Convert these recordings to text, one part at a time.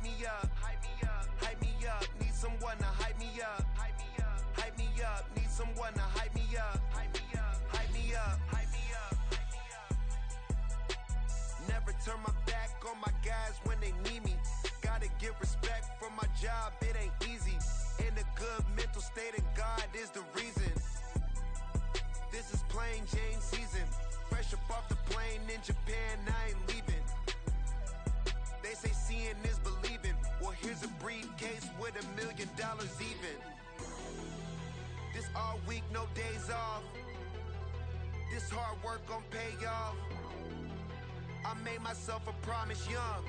hype me up, hype me up, hype me up. Need someone to hype me up, hype me up, hype me up. Need someone to hype me up, hype me up, hype me up, hype me up, hype me up. Never turn my back on my guys when they need me. Gotta give respect for my job, it ain't easy. In a good mental state and God is the reason. This is plain Jane season. Fresh up off the plane in Japan, I ain't leaving. They say seeing is believing. Well, here's a briefcase with $1 million even. This all week, no days off. This hard work gon' pay off. I made myself a promise young.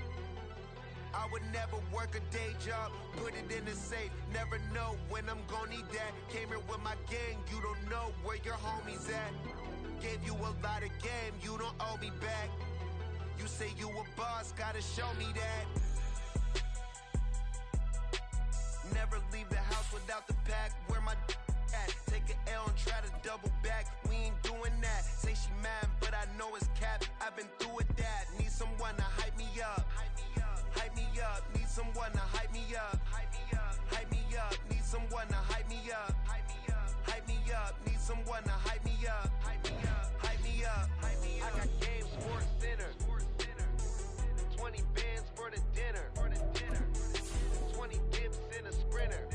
I would never work a day job, put it in the safe. Never know when I'm gon' need that. Came here with my gang, you don't know where your homies at. Gave you a lot of game, you don't owe me back. You say you a boss, gotta show me that. Never leave the house without the pack, where my at. Take an L and try to double back, we ain't doing that. Say she mad, but I know it's cap, I've been through with that. Need someone to hype me up, hype me up, hype me up. Need someone to hype me up, hype me up, hype me up. Need someone to hype me up, hype me up, hype me up. Need someone to hype me up, hype me up, hype me up, hype me up. I got game sports center, 20 bands for the dinner, 20 dips in a sprinter.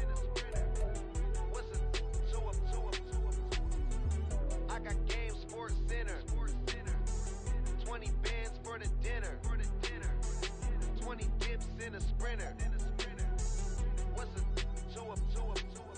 What's a 2 up, 2 up, 2 up? I got game sports center, 20 bands for the dinner, 20 dips in a sprinter. What's a 2 up, 2 up, 2 up?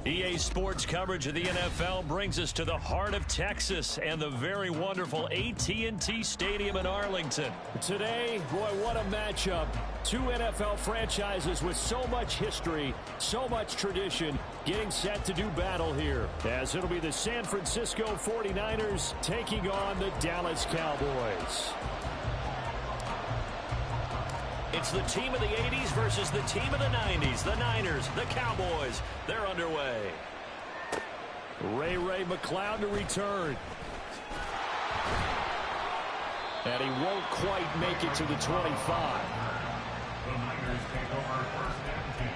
EA Sports coverage of the NFL brings us to the heart of Texas and the very wonderful AT&T Stadium in Arlington. Today, boy, what a matchup. Two NFL franchises with so much history, so much tradition, getting set to do battle here. As it'll be the San Francisco 49ers taking on the Dallas Cowboys. It's the team of the 80s versus the team of the 90s. The Niners, the Cowboys, they're underway. Ray McCloud to return. And he won't quite make it to the 25. The Niners take over first and 10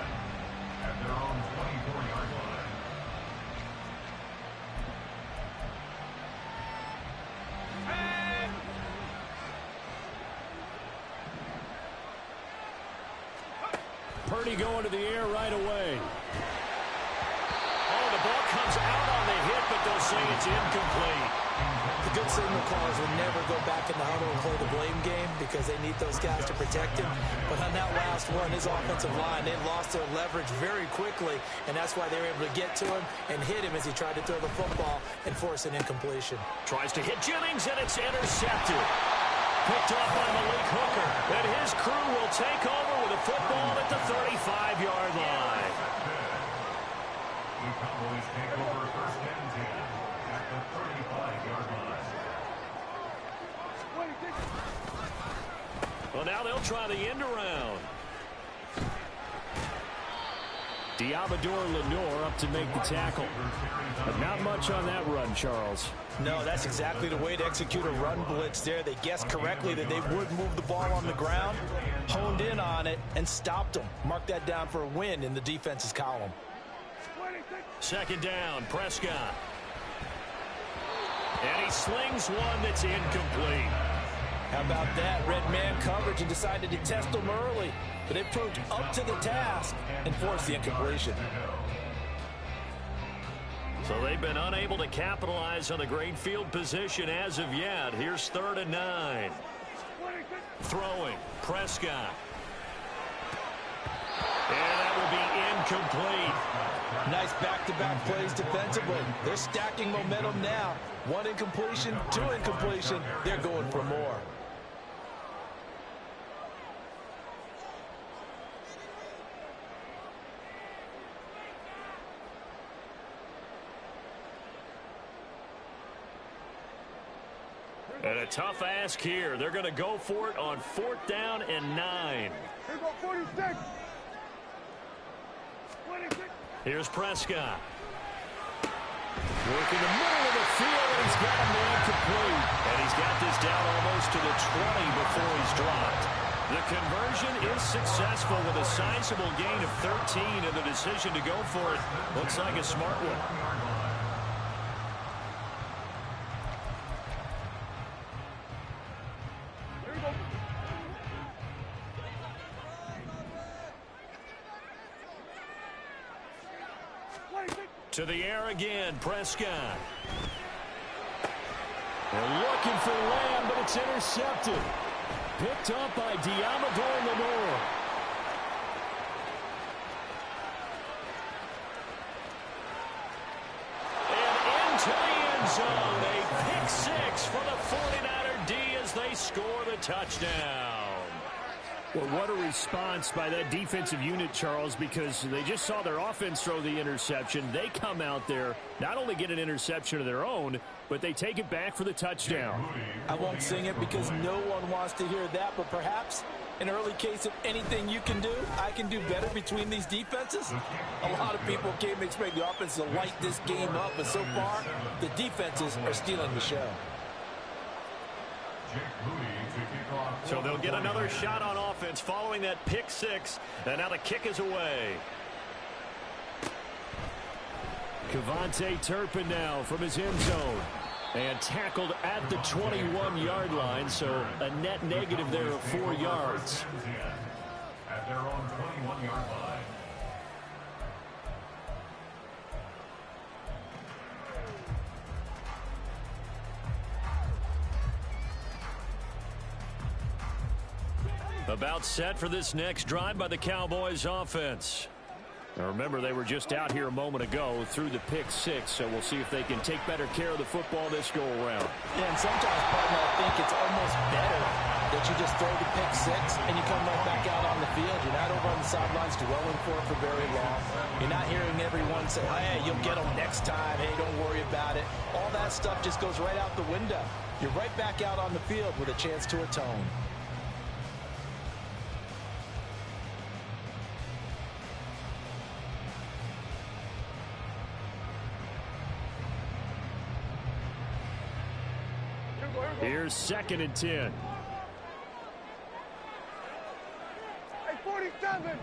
at their own 24-yard line. Purdy going to the air right away. Oh, the ball comes out on the hit, but they'll say it's incomplete. The good signal callers will never go back in the huddle and play the blame game because they need those guys to protect him. But on that last one, his offensive line, they lost their leverage very quickly, and that's why they were able to get to him and hit him as he tried to throw the football and force an incompletion. Tries to hit Jennings, and it's intercepted. Picked off by Malik Hooker, and his crew will take over with a football at the 35-yard line. The Cowboys take over first and 10 at the 35-yard line. Well, now they'll try the end around. Diabador Lenore up to make the tackle. But not much on that run, Charles. No, that's exactly the way to execute a run blitz there. They guessed correctly that they would move the ball on the ground, honed in on it, and stopped them. Mark that down for a win in the defense's column. Second down, Prescott. And he slings one that's incomplete. How about that? Red man coverage and decided to test them early. But it proved up to the task and forced the incompletion. So they've been unable to capitalize on the great field position as of yet. Here's 3rd and 9. Throwing, Prescott. And that will be incomplete. Nice back-to-back plays defensively. They're stacking momentum now. 1 incompletion, 2 incompletion. They're going for more. And a tough ask here. They're going to go for it on 4th down and 9. Here's Prescott. Working the middle of the field, and he's got a man complete. And he's got this down almost to the 20 before he's dropped. The conversion is successful with a sizable gain of 13, and the decision to go for it looks like a smart one. To the air again, Prescott. They're looking for Lamb, but it's intercepted. Picked up by Diamador Lenore. And into the end zone. A pick 6 for the 49er D as they score the touchdown. Well, what a response by that defensive unit, Charles, because they just saw their offense throw the interception. They come out there, not only get an interception of their own, but they take it back for the touchdown. I won't sing it because no one wants to hear that, but perhaps an early case of anything you can do, I can do better between these defenses. A lot of people came to expect the offense to light this game up, but so far, the defenses are stealing the show. So they'll get another shot on offense following that pick 6, and now the kick is away. Kevontae Turpin now from his end zone. And tackled at the 21-yard line, so a net negative there of 4 yards. At their own 21-yard line. About set for this next drive by the Cowboys offense. Now remember, they were just out here a moment ago through the pick 6, so we'll see if they can take better care of the football this go-around. Yeah, and sometimes, partner, I think it's almost better that you just throw the pick 6 and you come right back out on the field. You're not over on the sidelines dwelling for it for very long. You're not hearing everyone say, hey, you'll get them next time. Hey, don't worry about it. All that stuff just goes right out the window. You're right back out on the field with a chance to atone. Here's 2nd and 10. Hey, 47.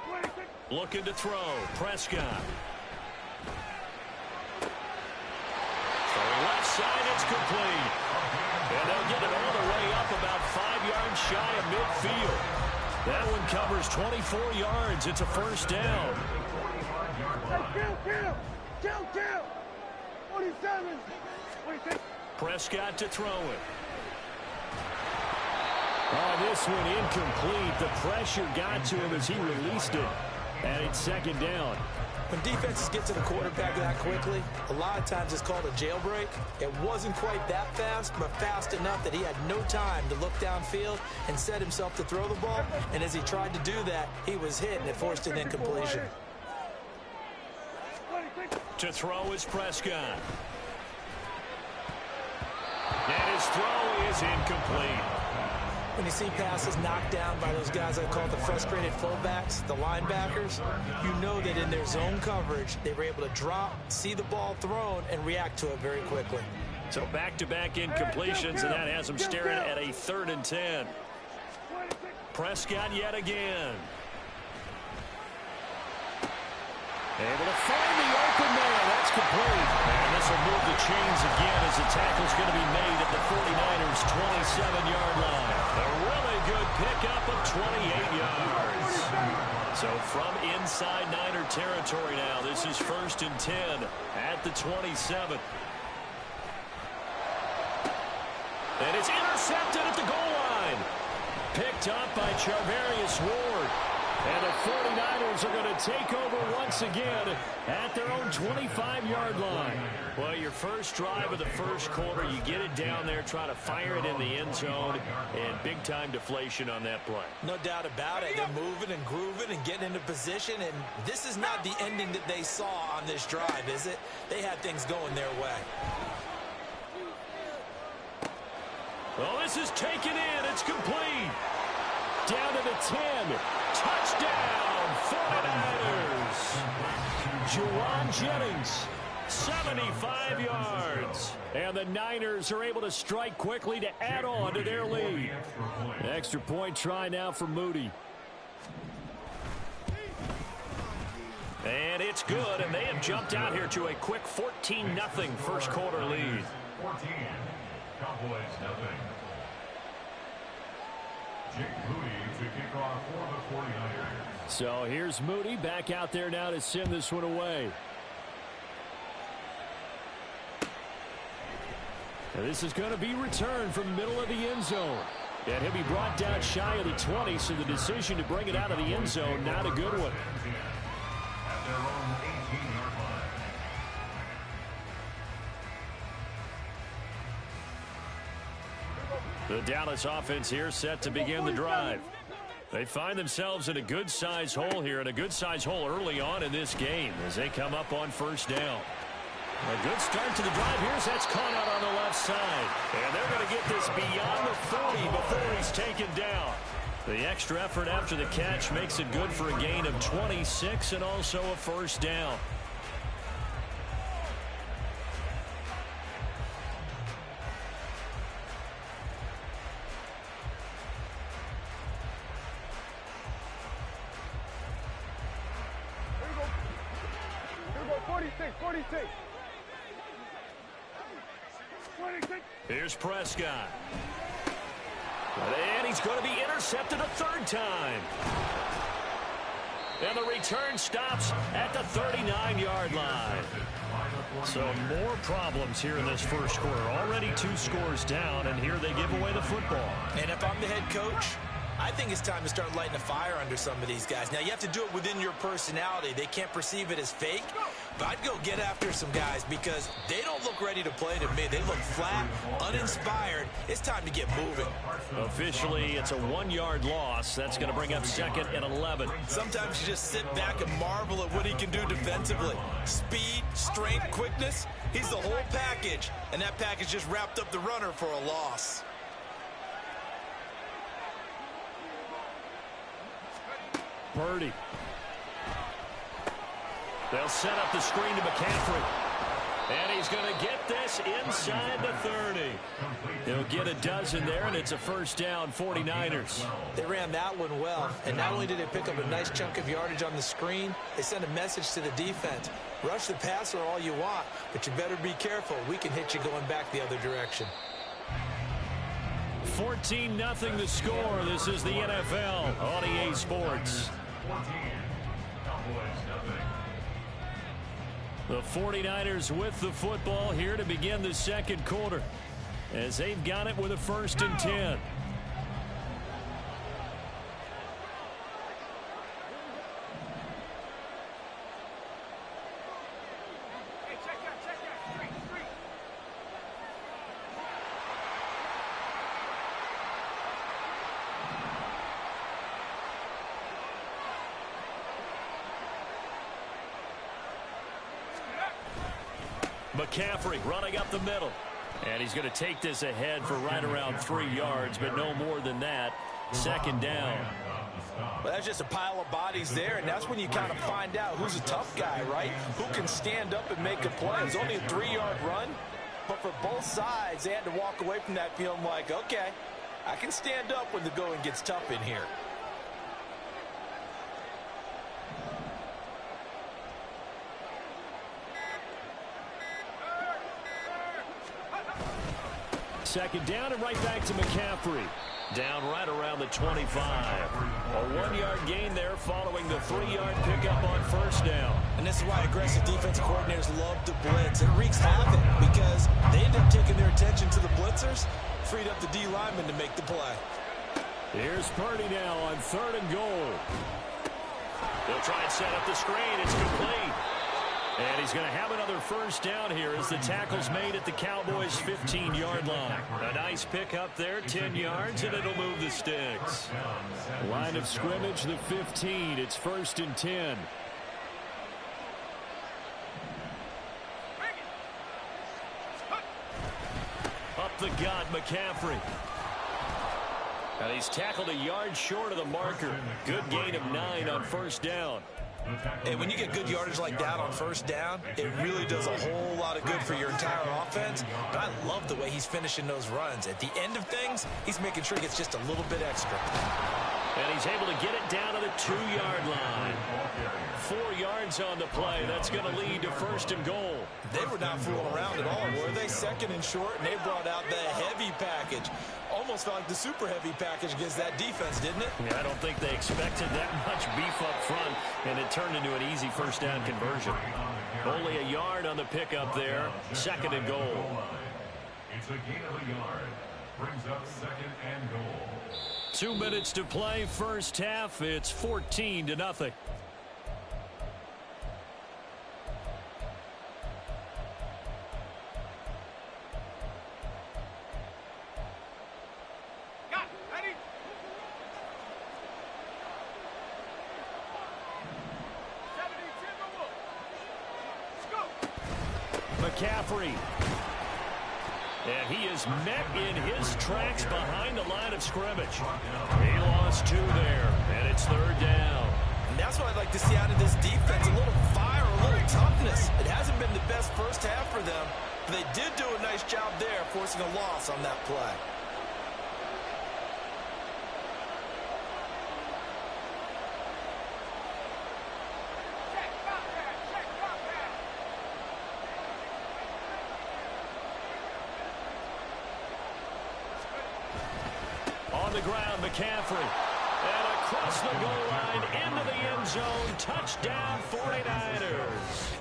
26. Looking to throw. Prescott. For left side, it's complete. And they'll get it all the way up about 5 yards shy of midfield. That one covers 24 yards. It's a first down. Hey, kill. 47. 26. Prescott to throw it. Oh, this one incomplete. The pressure got to him as he released it. And it's 2nd down. When defenses get to the quarterback that quickly, a lot of times it's called a jailbreak. It wasn't quite that fast, but fast enough that he had no time to look downfield and set himself to throw the ball. And as he tried to do that, he was hit, and it forced an incompletion. To throw is Prescott. And his throw is incomplete. When you see passes knocked down by those guys I call the frustrated fullbacks, the linebackers, you know that in their zone coverage, they were able to drop, see the ball thrown, and react to it very quickly. So back-to-back incompletions, and that has them staring at a 3rd and 10. Prescott yet again. Able to find the open man. That's complete. And this will move the chains again as the tackle's going to be made at the 49ers' 27-yard line. A really good pickup of 28 yards. So from inside Niner territory now, this is 1st and 10 at the 27. And it's intercepted at the goal line. Picked up by Charvarius Ward. And the 49ers are going to take over once again at their own 25-yard line. Well, your first drive of the first quarter, you get it down there, try to fire it in the end zone, and big-time deflation on that play. No doubt about it. They're moving and grooving and getting into position, and this is not the ending that they saw on this drive, is it? They had things going their way. Well, this is taken in. It's complete. Down to the 10. Touchdown, 49ers. Juwan Jennings, 75 yards. And the Niners are able to strike quickly to add on to their lead. Extra point try now for Moody. And it's good, and they have jumped out here to a quick 14-0 first quarter lead. 14, Cowboys nothing. Jake Moody to kick off for the 49ers. So here's Moody back out there now to send this one away. And this is going to be returned from the middle of the end zone. And he'll be brought down shy of the 20, so the decision to bring it out of the end zone, not a good one. At their own 18-yard line. The Dallas offense here set to begin the drive. They find themselves in a good-sized hole here, and a good-sized hole early on in this game as they come up on first down. A good start to the drive. Here's that's caught out on the left side. And they're going to get this beyond the 40 before he's taken down. The extra effort after the catch makes it good for a gain of 26 and also a first down. Here we go, 46, 46. 26. Here's Prescott. And he's going to be intercepted a third time. And the return stops at the 39-yard line. So more problems here in this first quarter. Already 2 scores down, and here they give away the football. And if I'm the head coach, I think it's time to start lighting a fire under some of these guys. Now, you have to do it within your personality. They can't perceive it as fake. But I'd go get after some guys because they don't look ready to play to me. They look flat, uninspired. It's time to get moving. Officially, it's a 1-yard loss. That's going to bring up 2nd and 11. Sometimes you just sit back and marvel at what he can do defensively. Speed, strength, quickness. He's the whole package. And that package just wrapped up the runner for a loss. Purdy. They'll set up the screen to McCaffrey. And he's going to get this inside the 30. He'll get a dozen there, and it's a first down, 49ers. They ran that one well, and not only did they pick up a nice chunk of yardage on the screen, they sent a message to the defense. Rush the passer all you want, but you better be careful. We can hit you going back the other direction. 14-0 the score. This is the NFL on EA Sports. 14, Cowboys nothing. The 49ers with the football here to begin the second quarter as they've got it with a 1st and 10. McCaffrey running up the middle. And he's going to take this ahead for right around 3 yards, but no more than that. 2nd down. Well, that's just a pile of bodies there, and that's when you kind of find out who's a tough guy, right? Who can stand up and make a play. It's only a 3-yard run, but for both sides, they had to walk away from that feeling like, okay, I can stand up when the going gets tough in here. Second down and right back to McCaffrey. Down right around the 25. A 1-yard gain there following the 3-yard pickup on first down. And this is why aggressive defensive coordinators love to blitz. It wreaks havoc because they end up taking their attention to the blitzers, freed up the D lineman to make the play. Here's Purdy now on 3rd and goal. They'll try and set up the screen. It's complete. And he's going to have another first down here as the tackle's made at the Cowboys' 15-yard line. A nice pick up there, 10 yards, and it'll move the sticks. Line of scrimmage, the 15. It's 1st and 10. Up the gut, McCaffrey. And he's tackled a yard short of the marker. Good gain of 9 on first down. And when you get good yardage like that on first down, it really does a whole lot of good for your entire offense. But I love the way he's finishing those runs. At the end of things, he's making sure he gets just a little bit extra. And he's able to get it down to the 2-yard line. 4 yards on the play. That's going to lead to 1st and goal. They were not fooling around at all, were they? 2nd and short, and they brought out the heavy package. Almost felt like the super heavy package against that defense, didn't it? Yeah, I don't think they expected that much beef up front, and it turned into an easy first down conversion. Only a yard on the pickup there. 2nd and goal. It's a gain of a yard. Brings up 2nd and goal. 2 minutes to play, first half. It's 14-0. McCaffrey. And he is met in his tracks behind the line of scrimmage. He lost 2 there, and it's 3rd down. And that's what I'd like to see out of this defense, a little fire, a little toughness. It hasn't been the best first half for them, but they did do a nice job there, forcing a loss on that play. On the ground, McCaffrey. And across the goal line, into the end zone. Touchdown, 49ers.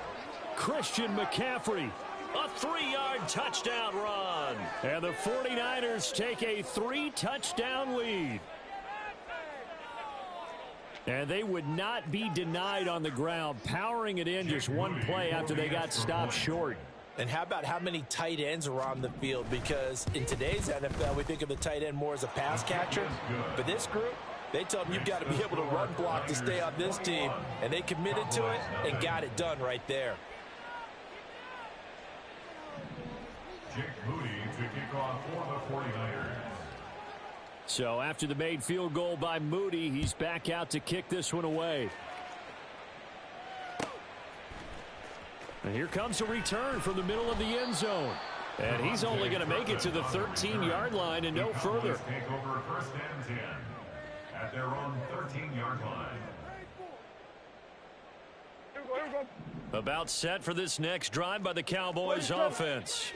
Christian McCaffrey. A 3-yard touchdown run. And the 49ers take a 3-touchdown lead. And they would not be denied on the ground, powering it in just one play after they got stopped short. And how about how many tight ends are on the field? Because in today's NFL, we think of the tight end more as a pass catcher. But this group, they tell them you've got to be able to run block to stay on this team. And they committed to it and got it done right there. Jake Moody to kick off for the 49ers. So after the made field goal by Moody, he's back out to kick this one away. And here comes a return from the middle of the end zone. And he's only going to make it to the 13-yard line and no further. Take over 1st and 10 at their own 13-yard line. About set for this next drive by the Cowboys offense.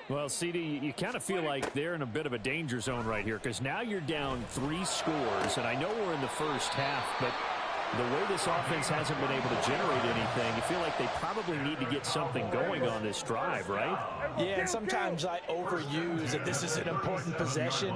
Well, CD, you kind of feel like they're in a bit of a danger zone right here because now you're down 3 scores. And I know we're in the first half, but the way this offense hasn't been able to generate anything, you feel like they probably need to get something going on this drive, right? Yeah, and sometimes I overuse that this is an important possession.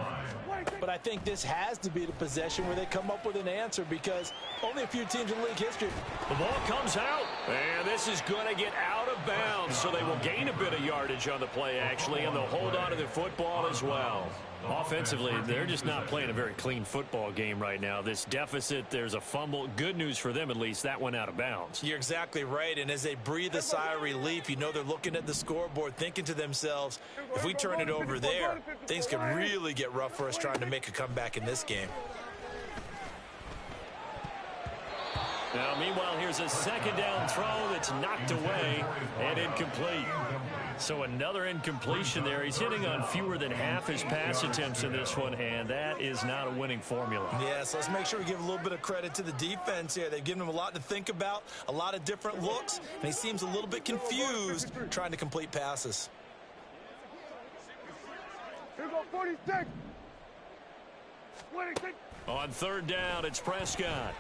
But I think this has to be the possession where they come up with an answer because only a few teams in league history. The ball comes out, and this is going to get out of bounds, so they will gain a bit of yardage on the play, actually, and they'll hold on to the football as well. Offensively, they're just not playing a very clean football game right now. This deficit, there's a fumble. Good news for them, at least. That went out of bounds. You're exactly right, and as they breathe a sigh of relief, you know they're looking at the scoreboard thinking to themselves, if we turn it over there, things could really get rough for us trying to make a comeback in this game. Now, meanwhile, here's a 2nd down throw that's knocked away and incomplete. So another incompletion there. He's hitting on fewer than half his pass attempts in this one, and that is not a winning formula. Yeah, so let's make sure we give a little bit of credit to the defense here. They've given him a lot to think about, a lot of different looks, and he seems a little bit confused trying to complete passes. Here we go, 46. 26. On 3rd down, it's Prescott.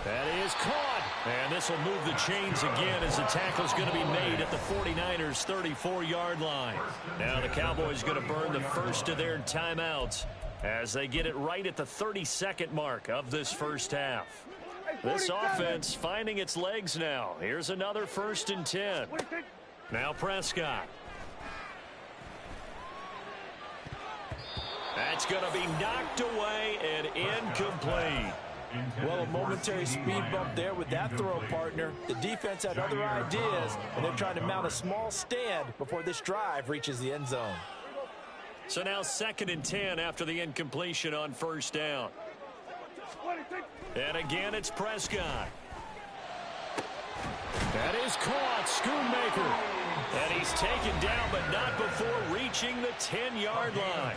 That is caught. And this will move the chains again as the tackle's going to be made at the 49ers' 34-yard line. Now the Cowboys going to burn the first of their timeouts. as they get it right at the 30-second mark of this first half. This offense finding its legs now. Here's another 1st and 10. Now Prescott. That's going to be knocked away and incomplete. Well, a momentary speed bump there with that throw, partner. The defense had other ideas, and they're trying to mount a small stand before this drive reaches the end zone. So now 2nd and 10 after the incompletion on 1st down. And again, it's Prescott. That is caught, Schoonmaker. And he's taken down, but not before reaching the 10-yard line.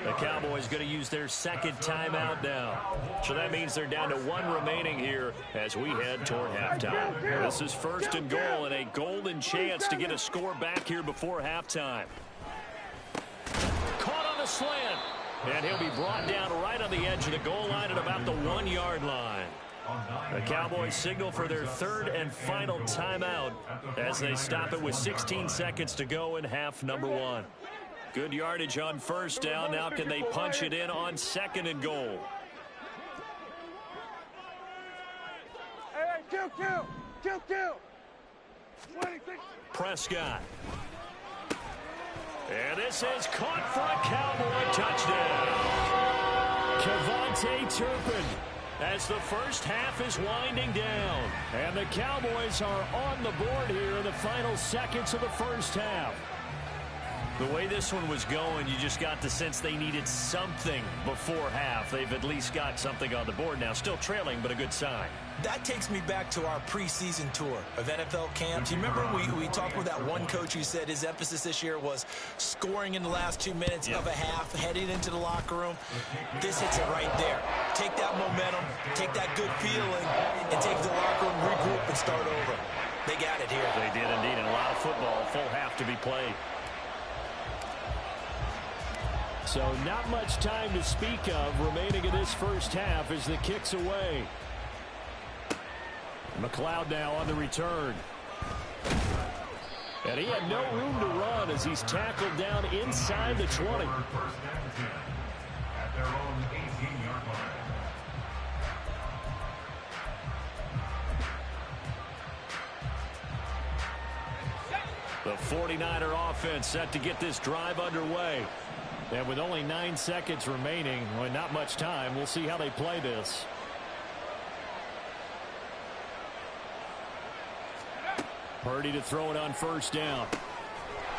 The Cowboys going to use their 2nd timeout now. So that means they're down to 1 remaining here as we head toward halftime. This is 1st and goal and a golden chance to get a score back here before halftime. Caught on the slant. And he'll be brought down right on the edge of the goal line at about the 1-yard line. The Cowboys signal for their 3rd and final timeout as they stop it with 16 seconds to go in half number 1. Good yardage on 1st down. Now can they punch it in on 2nd and goal? Hey, kill. Prescott. And this is caught for a Cowboy touchdown. Kevontae Turpin as the first half is winding down. And the Cowboys are on the board here in the final seconds of the first half. The way this one was going, you just got the sense they needed something before half. They've at least got something on the board now. Still trailing, but a good sign. That takes me back to our preseason tour of NFL camps. You remember we talked with that one coach who said his emphasis this year was scoring in the last 2 minutes of a half, heading into the locker room. This hits it right there. Take that momentum, take that good feeling, and take the locker room, regroup, and start over. They got it here. They did indeed, and a lot of football, full half to be played. So not much time to speak of remaining in this first half as the kick's away. McLeod now on the return. And he had no room to run as he's tackled down inside the 20. At their own 18-yard line. The 49er offense set to get this drive underway. And with only 9 seconds remaining, well, not much time, we'll see how they play this. Purdy to throw it on 1st down.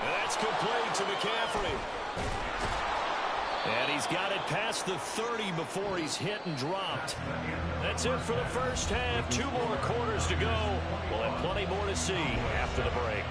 And that's complete to McCaffrey. And he's got it past the 30 before he's hit and dropped. That's it for the first half. 2 more quarters to go. We'll have plenty more to see after the break.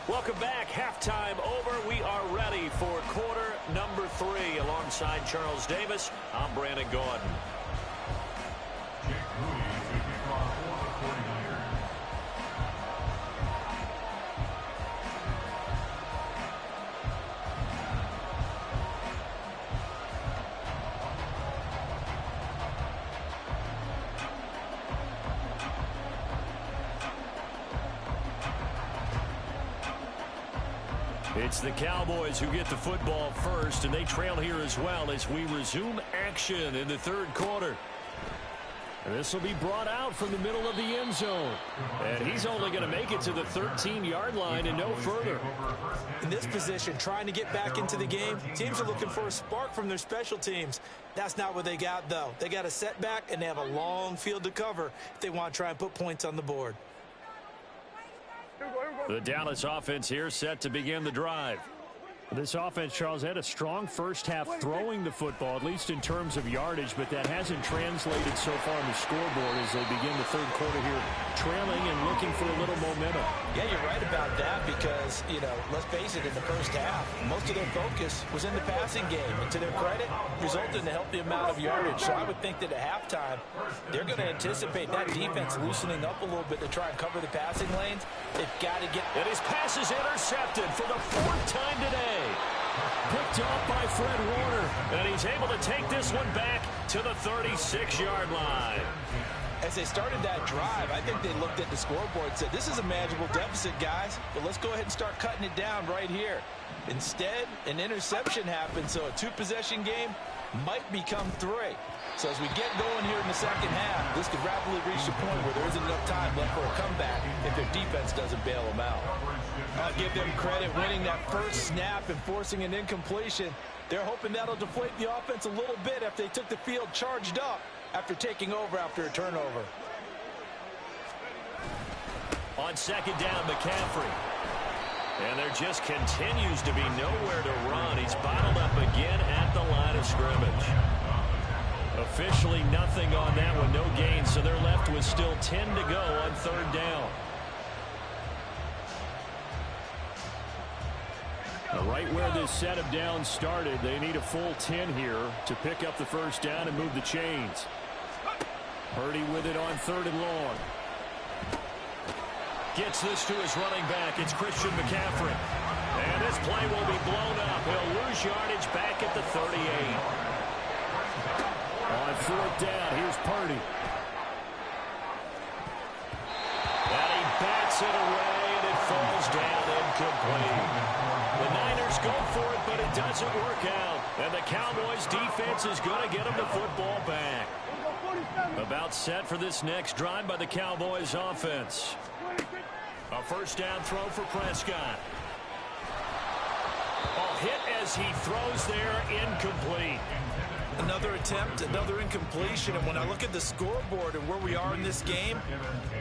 Welcome back. Halftime over. We are ready for quarter number 3. Alongside Charles Davis, I'm Brandon Gordon. It's the Cowboys who get the football first, and they trail here as well as we resume action in the 3rd quarter. And this will be brought out from the middle of the end zone. And he's only going to make it to the 13-yard line and no further. In this position, trying to get back into the game, teams are looking for a spark from their special teams. That's not what they got, though. They got a setback, and they have a long field to cover if they want to try and put points on the board. The Dallas offense here set to begin the drive. This offense, Charles, had a strong first half throwing the football, at least in terms of yardage, but that hasn't translated so far on the scoreboard as they begin the third quarter here, trailing and looking for a little momentum. Yeah, you're right about that because, let's face it, in the first half, most of their focus was in the passing game. And to their credit, resulted in a healthy amount of yardage. So I would think that at halftime, they're going to anticipate that defense loosening up a little bit to try and cover the passing lanes. They've got to get... And his pass is intercepted for the fourth time today. Picked off by Fred Warner. And he's able to take this one back to the 36-yard line. As they started that drive, I think they looked at the scoreboard and said, this is a manageable deficit, guys, but let's go ahead and start cutting it down right here. Instead, an interception happened, so a two-possession game might become three. So as we get going here in the second half, this could rapidly reach the point where there isn't enough time left for a comeback if their defense doesn't bail them out. I'll give them credit winning that first snap and forcing an incompletion. They're hoping that'll deflate the offense a little bit after they took the field charged up after taking over after a turnover. On second down, McCaffrey. And there just continues to be nowhere to run. He's bottled up again at the line of scrimmage. Officially nothing on that one, no gain, so they're left with still 10 to go on third down. Now, right where this set of downs started, they need a full 10 here to pick up the first down and move the chains. Purdy with it on third and long. Gets this to his running back. It's Christian McCaffrey. And this play will be blown up. He'll lose yardage back at the 38. On fourth down, here's Purdy. And he bats it away, and it falls down incomplete. The Niners go for it, but it doesn't work out. And the Cowboys' defense is going to get them the football back. About set for this next drive by the Cowboys' offense. A first down throw for Prescott. Oh, hit as he throws there, incomplete. Another attempt, another incompletion, and when I look at the scoreboard and where we are in this game,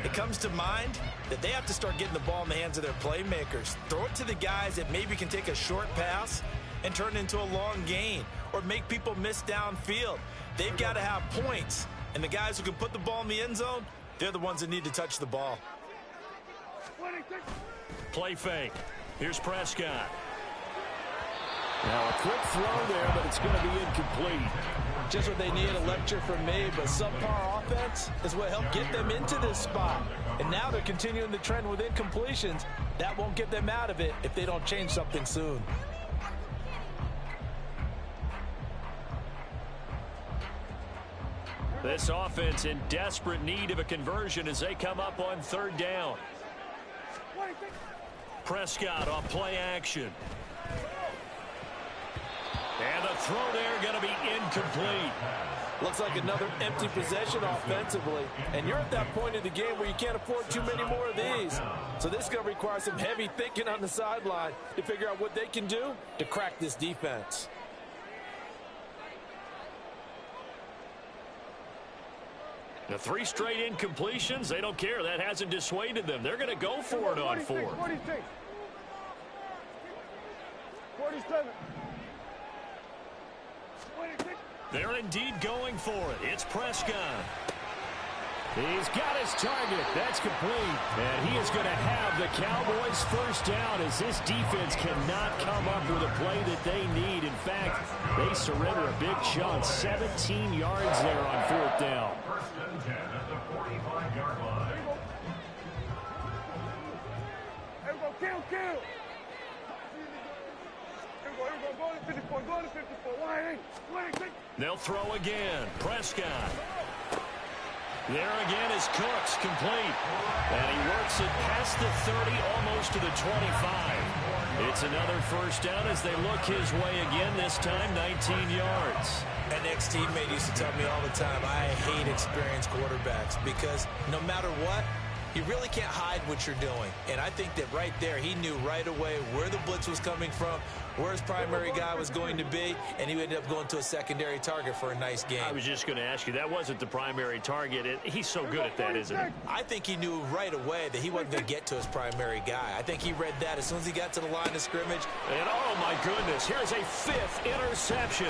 it comes to mind that they have to start getting the ball in the hands of their playmakers. Throw it to the guys that maybe can take a short pass and turn it into a long gain or make people miss downfield. They've got to have points, and the guys who can put the ball in the end zone, they're the ones that need to touch the ball. Play fake. Here's Prescott. Now a quick throw there, but it's going to be incomplete. Just what they need, a lecture from me, but subpar offense is what helped get them into this spot. And now they're continuing the trend with incompletions. That won't get them out of it if they don't change something soon. This offense in desperate need of a conversion as they come up on third down. Prescott on play action. And the throw there going to be incomplete. Looks like another empty possession offensively. And you're at that point in the game where you can't afford too many more of these. So this is going to require some heavy thinking on the sideline to figure out what they can do to crack this defense. The 3 straight incompletions, they don't care. That hasn't dissuaded them. They're going to go for it on 4. 46. 47. 26. They're indeed going for it. It's Prescott. He's got his target. That's complete. And he is going to have the Cowboys first down as this defense cannot come up with a play that they need. In fact, they surrender a big chunk. 17 yards there on fourth down. First and 10 at the 45-yard line. Everybody, kill. Everybody, go to 54, go to 54. 1-8. They'll throw again. Prescott. There again is Cooks, complete. And he works it past the 30, almost to the 25. It's another first down as they look his way again, this time 19 yards. An ex-teammate used to tell me all the time, I hate experienced quarterbacks because no matter what, You really can't hide what you're doing. And I think that right there, he knew right away where the blitz was coming from, where his primary guy was going to be, and he ended up going to a secondary target for a nice game. I was just going to ask you, that wasn't the primary target. He's so good at that, isn't he? I think he knew right away that he wasn't going to get to his primary guy. I think he read that as soon as he got to the line of scrimmage. And, oh, my goodness, here's a 5th interception.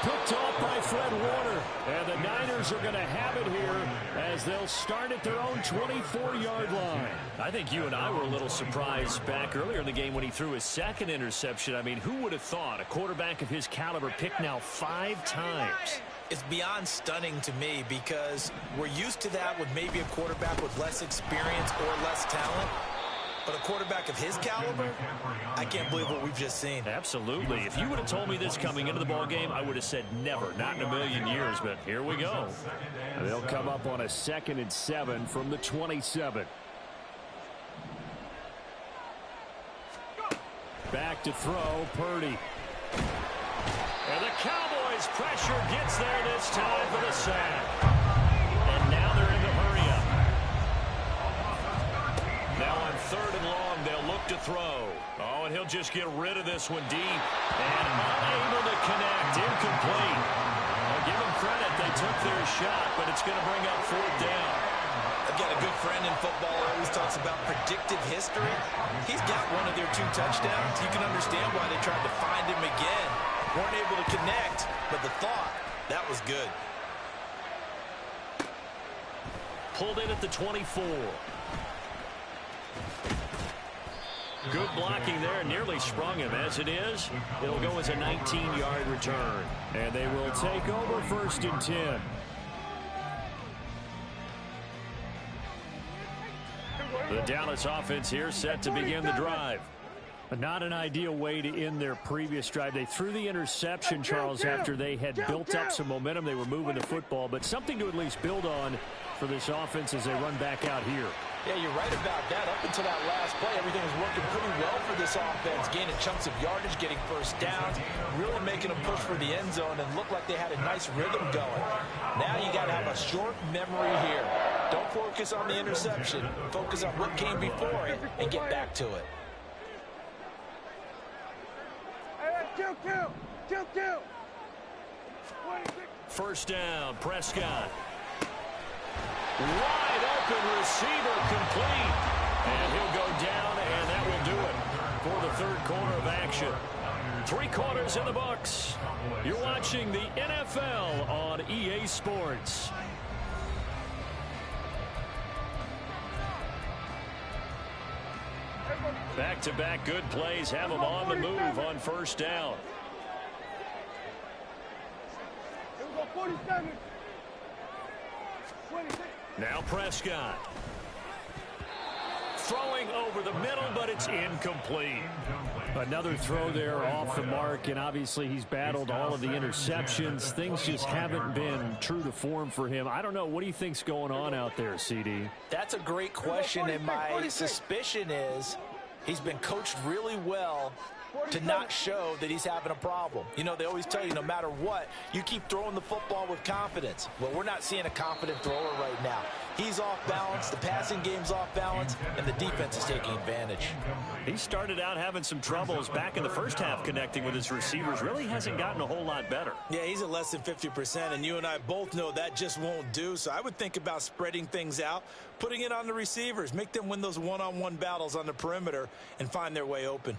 Picked off by Fred Warner. And the Niners are going to have it here as they'll start at their own 24-yard line. I think you and I were a little surprised back earlier in the game when he threw his 2nd interception. I mean, who would have thought a quarterback of his caliber picked now 5 times? It's beyond stunning to me because we're used to that with maybe a quarterback with less experience or less talent. But a quarterback of his caliber, I can't believe what we've just seen. Absolutely. If you would have told me this coming into the ball game, I would have said never, not in a million years. But here we go. They'll come up on a 2nd and 7 from the 27. Back to throw, Purdy. And the Cowboys' pressure gets there this time for the sack. And now they're in the hurry-up. Now on 3rd and long, they'll look to throw. Oh, and he'll just get rid of this one deep. And unable to connect. Incomplete. I'll give them credit. They took their shot, but it's going to bring up 4th down. I've got a good friend in football who always talks about predictive history. He's got one of their 2 touchdowns. You can understand why they tried to find him again. Weren't able to connect, but the thought, that was good. Pulled in at the 24. Good blocking there, nearly sprung him. As it is, it'll go as a 19-yard return. And they will take over 1st and 10. The Dallas offense here set to begin the drive. Not an ideal way to end their previous drive. They threw the interception, Charles, after they had built up some momentum. They were moving the football, but something to at least build on for this offense as they run back out here. Yeah, you're right about that. Up until that last play, everything was working pretty well for this offense, gaining chunks of yardage, getting 1st downs, really making a push for the end zone, and looked like they had a nice rhythm going. Now you got to have a short memory here. Don't focus on the interception. Focus on what came before it and get back to it. Kill. 1st down, Prescott. Wide open receiver, complete. And he'll go down, and that will do it for the 3rd quarter of action. 3 quarters in the books. You're watching the NFL on EA Sports. Back-to-back good plays have them on the move on 1st down. Now Prescott. Throwing over the middle, but it's incomplete. Another throw there off the mark, and obviously he's battled all of the interceptions. Things just haven't been true to form for him. I don't know. What do you think's going on out there, CD? That's a great question, and my suspicion is he's been coached really well to not show that he's having a problem. You know, they always tell you no matter what, you keep throwing the football with confidence. Well, we're not seeing a confident thrower right now. He's off balance, the passing game's off balance, and the defense is taking advantage. He started out having some troubles back in the 1st half connecting with his receivers. Really hasn't gotten a whole lot better. Yeah, he's at less than 50%, and you and I both know that just won't do. So I would think about spreading things out, putting it on the receivers, make them win those one-on-one battles on the perimeter, and find their way open.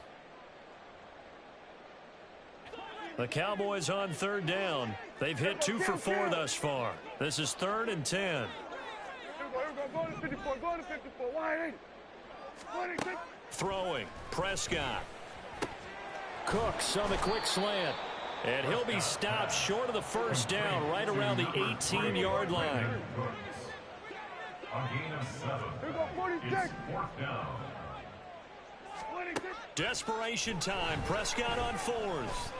The Cowboys on 3rd down. They've hit 2 for 4 thus far. This is 3rd and 10. Go to 54. Wide. Throwing. Prescott. Cooks on the quick slant. And he'll be stopped short of the 1st down, right around the 18-yard line. A gain of 7. It's 4th down. Desperation time. Prescott on 4th.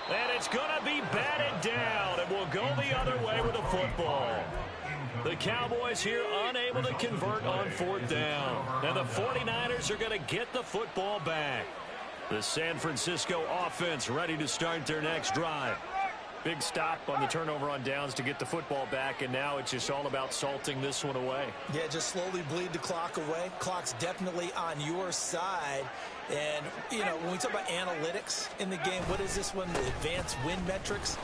And it's going to be batted down. It will go the other way with the football. The Cowboys here unable to convert on 4th down. And the 49ers are going to get the football back. The San Francisco offense ready to start their next drive. Big stop on the turnover on downs to get the football back, and now it's just all about salting this one away. Yeah, just slowly bleed the clock away. Clock's definitely on your side. And, you know, when we talk about analytics in the game, what is this one? The advanced win metrics?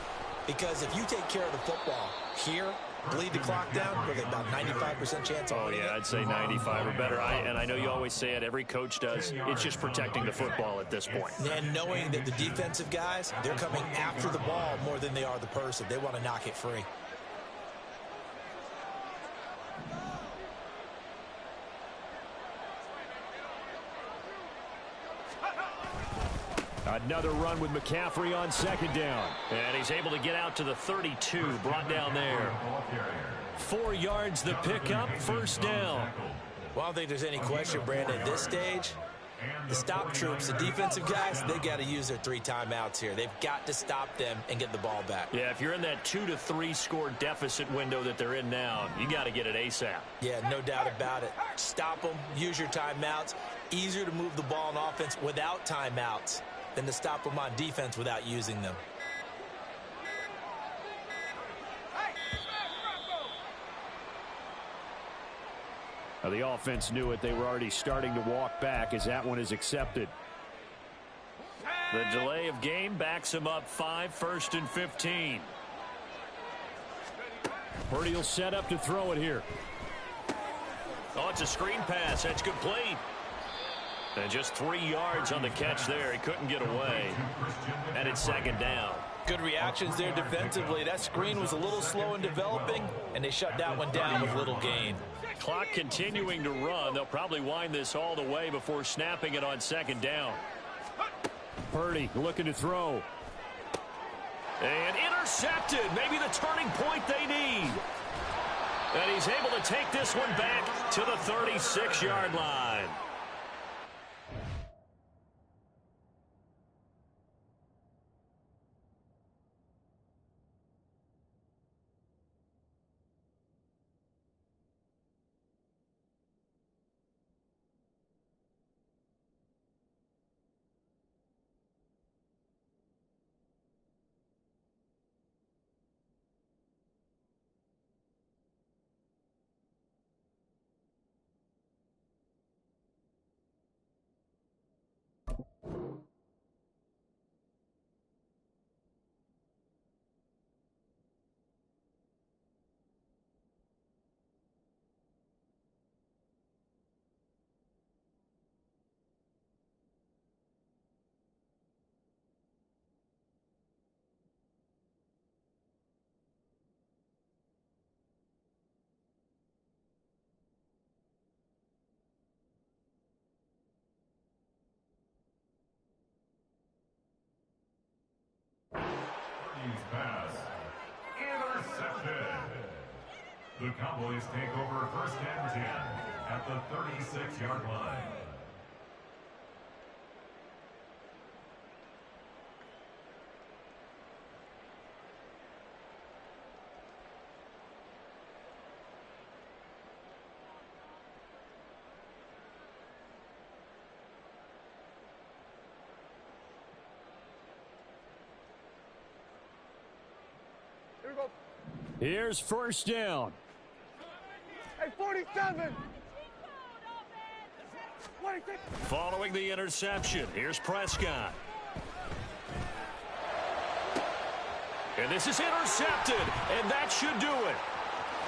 Because if you take care of the football here, bleed the clock down, with about 95% chance of winning it. I'd say 95 or better. And I know you always say it, every coach does. It's just protecting the football at this point. And knowing that the defensive guys, they're coming after the ball more than they are the person. They want to knock it free. Another run with McCaffrey on second down. And he's able to get out to the 32, brought down there. 4 yards the pickup, first down. Well, I don't think there's any question, Brandon, at this stage, the stop troops, the defensive guys, they got to use their 3 timeouts here. They've got to stop them and get the ball back. Yeah, if you're in that 2 to 3 score deficit window that they're in now, you got to get it ASAP. Yeah, no doubt about it. Stop them, use your timeouts. Easier to move the ball on offense without timeouts than to stop them on defense without using them. Now the offense knew it. They were already starting to walk back as that one is accepted. The delay of game backs him up 5, 1st and 15. Purdy will set up to throw it here. Oh, it's a screen pass. That's complete. And just 3 yards on the catch there. He couldn't get away. And it's second down. Good reactions there defensively. That screen was a little slow in developing, and they shut that one down with little gain. Clock continuing to run. They'll probably wind this all the way before snapping it on second down. Purdy looking to throw. And intercepted. Maybe the turning point they need. And he's able to take this one back to the 36-yard line. Pass. Intercepted. The Cowboys take over 1st and 10 at the 36-yard line. Here we go. Here's first down. Hey, 47. 26. Following the interception, here's Prescott. And this is intercepted, and that should do it.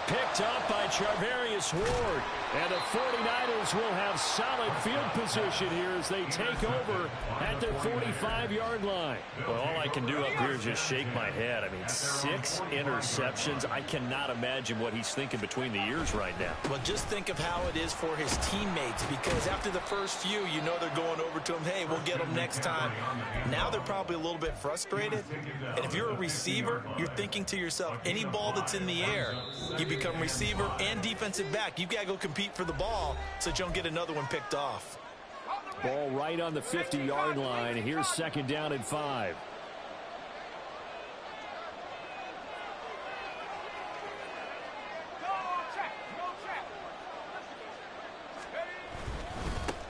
Picked up by Charvarius Ward. And the 49ers will have solid field position here as they take over at their 45-yard line. Well, all I can do up here is just shake my head. I mean, 6 interceptions. I cannot imagine what he's thinking between the ears right now. Well, just think of how it is for his teammates, because after the first few, you know they're going over to him, hey, we'll get them next time. Now they're probably a little bit frustrated. And if you're a receiver, you're thinking to yourself, any ball that's in the air, you become receiver and defensive back. You've got to go compete for the ball so that you don't get another one picked off. Ball right on the 50-yard line. Here's second down and 5.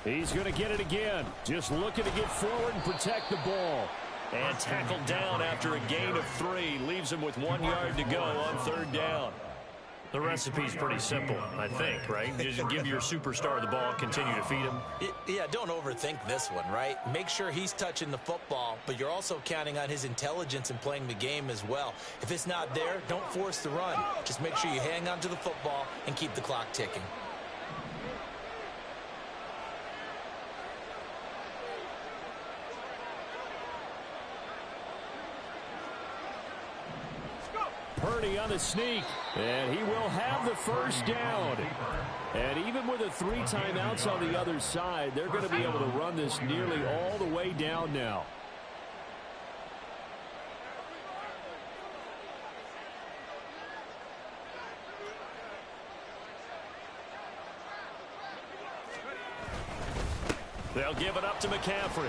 He's going to get it again. Just looking to get forward and protect the ball. And tackled down after a gain of 3. Leaves him with 1 yard to go on 3rd down. The recipe's pretty simple, I think, right? You just give your superstar the ball, continue to feed him. Yeah, don't overthink this one, right? Make sure he's touching the football, but you're also counting on his intelligence in playing the game as well. If it's not there, don't force the run. Just make sure you hang on to the football and keep the clock ticking. Purdy on the sneak, and he will have the 1st down. And even with the 3 timeouts on the other side, they're going to be able to run this nearly all the way down now. They'll give it up to McCaffrey.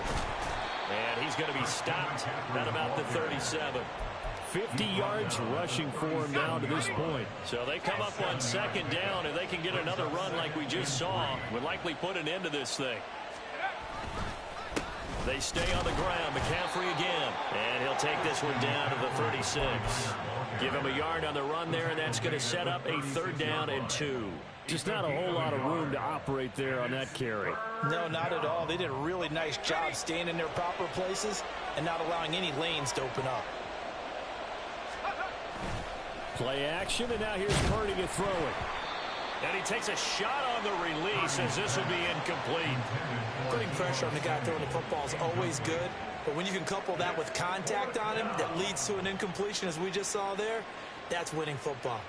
And he's going to be stopped at about the 37. 50 yards rushing for him now to this point. So they come up on 2nd down. If they can get another run like we just saw, would likely put an end to this thing. They stay on the ground. McCaffrey again. And he'll take this one down to the 36. Give him a yard on the run there, and that's going to set up a 3rd down and 2. Just not a whole lot of room to operate there on that carry. No, not at all. They did a really nice job staying in their proper places and not allowing any lanes to open up. Play action, and now here's Purdy to throw it. And he takes a shot on the release as this will be incomplete. Putting pressure on the guy throwing the football is always good, but when you can couple that with contact on him that leads to an incompletion, as we just saw there, that's winning football.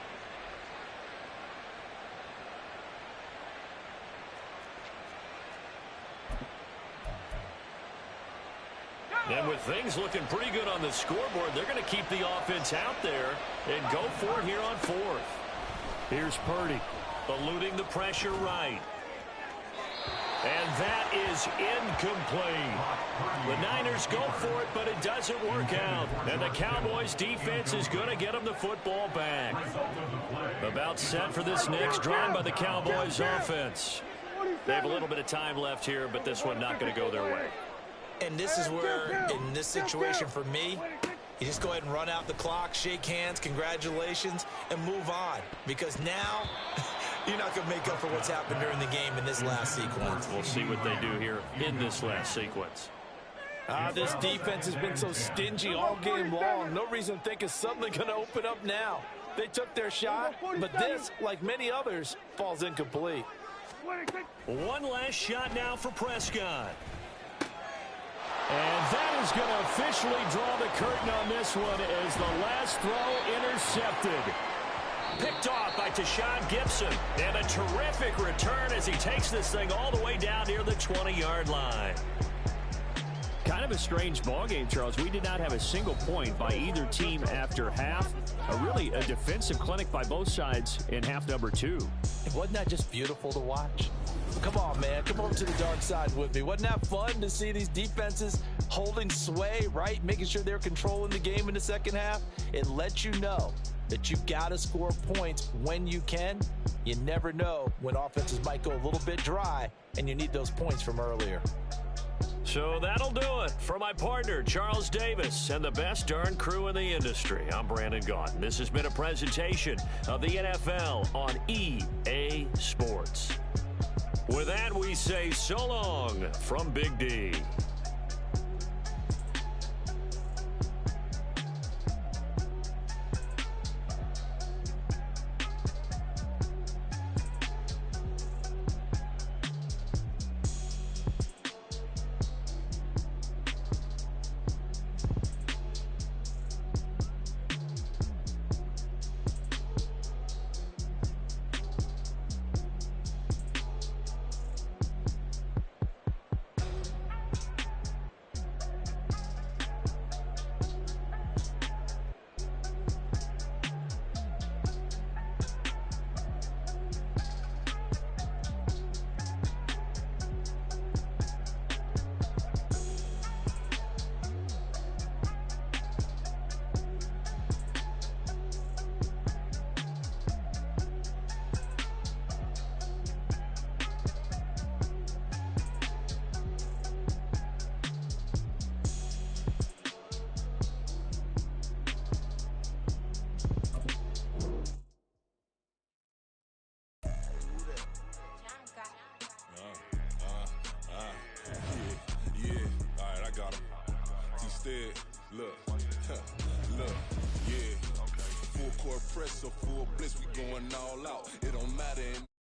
And with things looking pretty good on the scoreboard, they're going to keep the offense out there and go for it here on 4th. Here's Purdy, eluding the pressure right. And that is incomplete. The Niners go for it, but it doesn't work out. And the Cowboys defense is going to get them the football back. About set for this next drive by the Cowboys offense. They have a little bit of time left here, but this one not going to go their way. And this is where, in this situation for me, you just go ahead and run out the clock, shake hands, congratulations, and move on. Because now, you're not going to make up for what's happened during the game in this last sequence. We'll see what they do here in this last sequence. This defense has been so stingy all game long. No reason to think it's suddenly going to open up now. They took their shot, but this, like many others, falls incomplete. One last shot now for Prescott. And that is going to officially draw the curtain on this one as the last throw intercepted. Picked off by Tashawn Gibson. And a terrific return as he takes this thing all the way down near the 20-yard line. Kind of a strange ballgame, Charles. We did not have a single point by either team after half. Really a defensive clinic by both sides in half number 2. Wasn't that just beautiful to watch? Come on, man. Come over to the dark side with me. Wasn't that fun to see these defenses holding sway, right? Making sure they're controlling the game in the second half. It lets you know that you've got to score points when you can. You never know when offenses might go a little bit dry, and you need those points from earlier. So that'll do it for my partner, Charles Davis, and the best darn crew in the industry. I'm Brandon Gaudin. This has been a presentation of the NFL on EA Sports. With that, we say so long from Big D. Instead, look, look, yeah. Full court press or full blitz, we going all out. It don't matter.